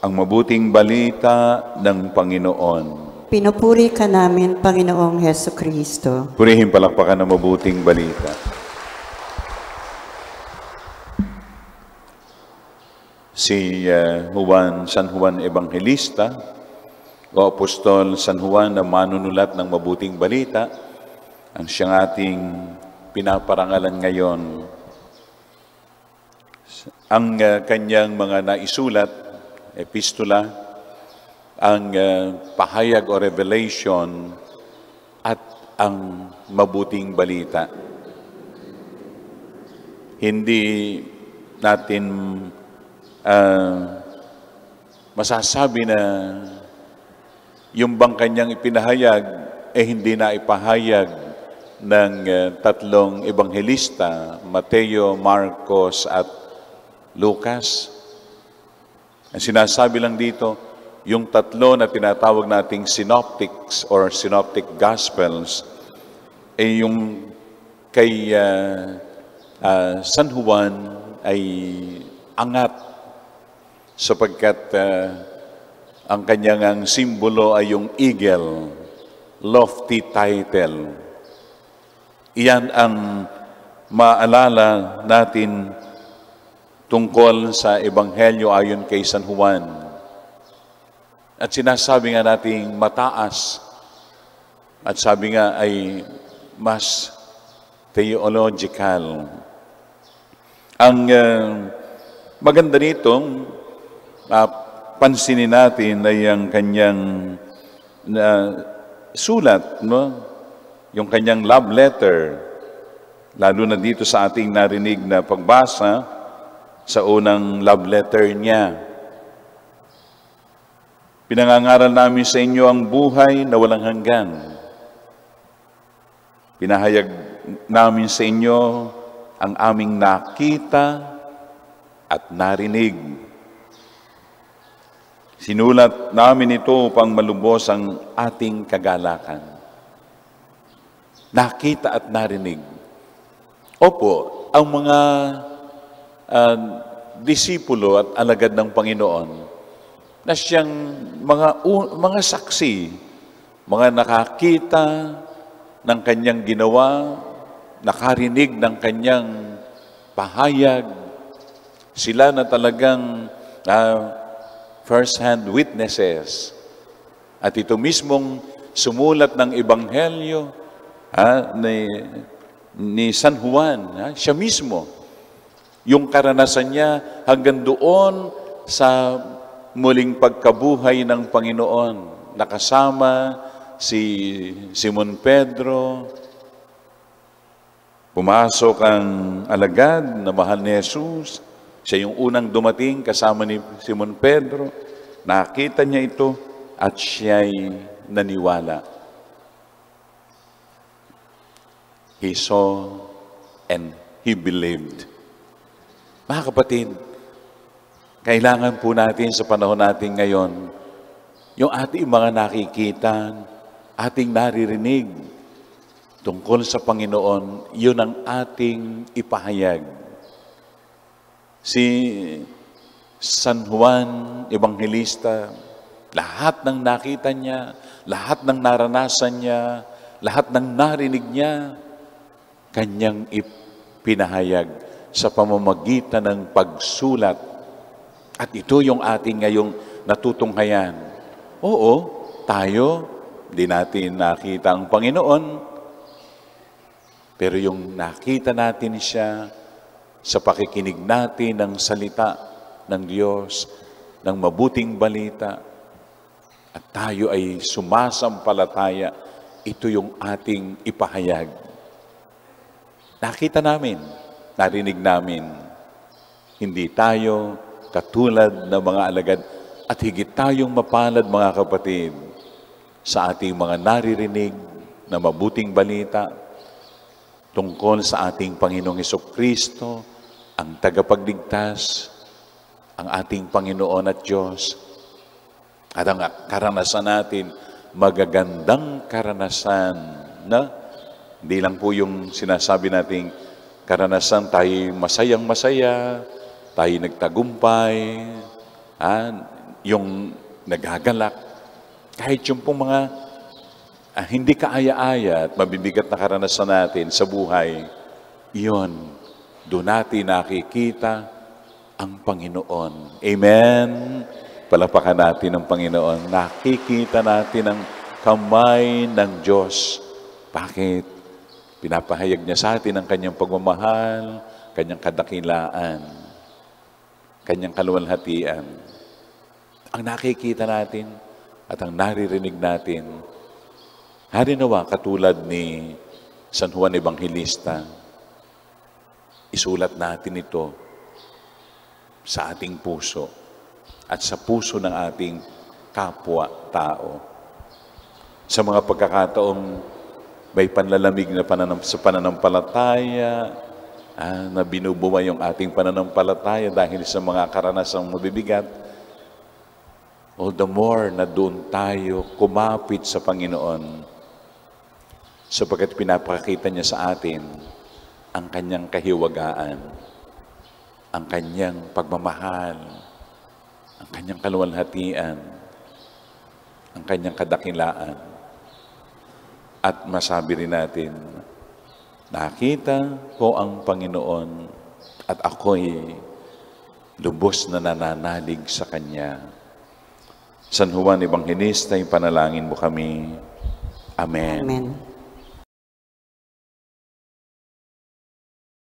Ang mabuting balita ng Panginoon. Pinupuri ka namin, Panginoong Heso Kristo. Purihin palakpakan ng mabuting balita. Si San Juan Evangelista, o Apostol San Juan na manunulat ng mabuting balita, ang siyang ating pinaparangalan ngayon. Ang kanyang mga naisulat, epistola, ang pahayag o revelation at ang mabuting balita. Hindi natin masasabi na yung bang kanyang ipinahayag hindi na ipahayag ng tatlong ebanghelista, Mateo, Marcos at Lucas. Ang sinasabi lang dito, yung tatlo na tinatawag nating synoptics or synoptic gospels, yung kay San Juan ay angat sapagkat ang kanyang simbolo ay yung eagle, lofty title. Iyan ang maalala natin tungkol sa Ebanghelyo ayon kay San Juan. At sinasabi nga nating mataas at sabi nga ay mas theological. Ang maganda nitong pansinin natin ay ang kanyang sulat, no? Yung kanyang love letter, lalo na dito sa ating narinig na pagbasa sa unang love letter niya. Pinangangaral namin sa inyo ang buhay na walang hanggan. Pinahayag namin sa inyo ang aming nakita at narinig. Sinulat namin ito upang malubos ang ating kagalakan. Nakita at narinig. Opo, ang mga disipulo at alagad ng Panginoon na siyang mga saksi, mga nakakita ng kanyang ginawa, nakarinig ng kanyang pahayag, sila na talagang first-hand witnesses. At ito mismong sumulat ng Ebanghelyo ni San Juan, siya mismo, yung karanasan niya hanggang doon sa muling pagkabuhay ng Panginoon, nakasama si Simon Pedro, pumasok ang alagad na mahal ni Jesus, siya yung unang dumating kasama ni Simon Pedro, nakita niya ito at siya'y naniwala. He saw and he believed. Mga kapatid, kailangan po natin sa panahon natin ngayon, yung ating mga nakikita, ating naririnig tungkol sa Panginoon, yun ang ating ipahayag. Si San Juan Evangelista, lahat ng nakita niya, lahat ng naranasan niya, lahat ng narinig niya, kanyang ipinahayag sa pamamagitan ng pagsulat. At ito yung ating ngayong natutunghayan. Oo, tayo, di natin nakita ang Panginoon, pero yung nakita natin siya sa pakikinig natin ng salita ng Diyos, ng mabuting balita, at tayo ay sumasampalataya, ito yung ating ipahayag. Nakita namin, narinig namin, hindi tayo katulad ng mga alagad at higit tayong mapalad mga kapatid sa ating mga naririnig na mabuting balita tungkol sa ating Panginoong Hesukristo, ang tagapagligtas, ang ating Panginoon at Diyos. At ang karanasan natin, magagandang karanasan na hindi lang po yung sinasabi nating karanasan tayo masayang-masaya, tayo nagtagumpay, yung nagagalak, kahit yung pong mga hindi kaaya-aya at mabibigat na karanasan natin sa buhay, iyon, doon natin nakikita ang Panginoon. Amen? Palapakan natin ang Panginoon. Nakikita natin ang kamay ng Diyos. Bakit? Pinapahayag niya sa atin ang kanyang pagmamahal, kanyang kadakilaan, kanyang kaluwalhatian. Ang nakikita natin at ang naririnig natin, harinawa katulad ni San Juan Evangelista, isulat natin ito sa ating puso at sa puso ng ating kapwa-tao. Sa mga pagkakataong may panlalamig na sa pananampalataya, na binubuhay yung ating pananampalataya dahil sa mga karanasang mabibigat, all the more na doon tayo kumapit sa Panginoon sapagkat pinapakita niya sa atin ang kanyang kahiwagaan, ang kanyang pagmamahal, ang kanyang kaluwalhatian, ang kanyang kadakilaan. At masabi rin natin, nakita ko ang Panginoon at ako'y lubos na nananalig sa Kanya. San Juan Evangelista, yung panalangin mo kami. Amen. Amen.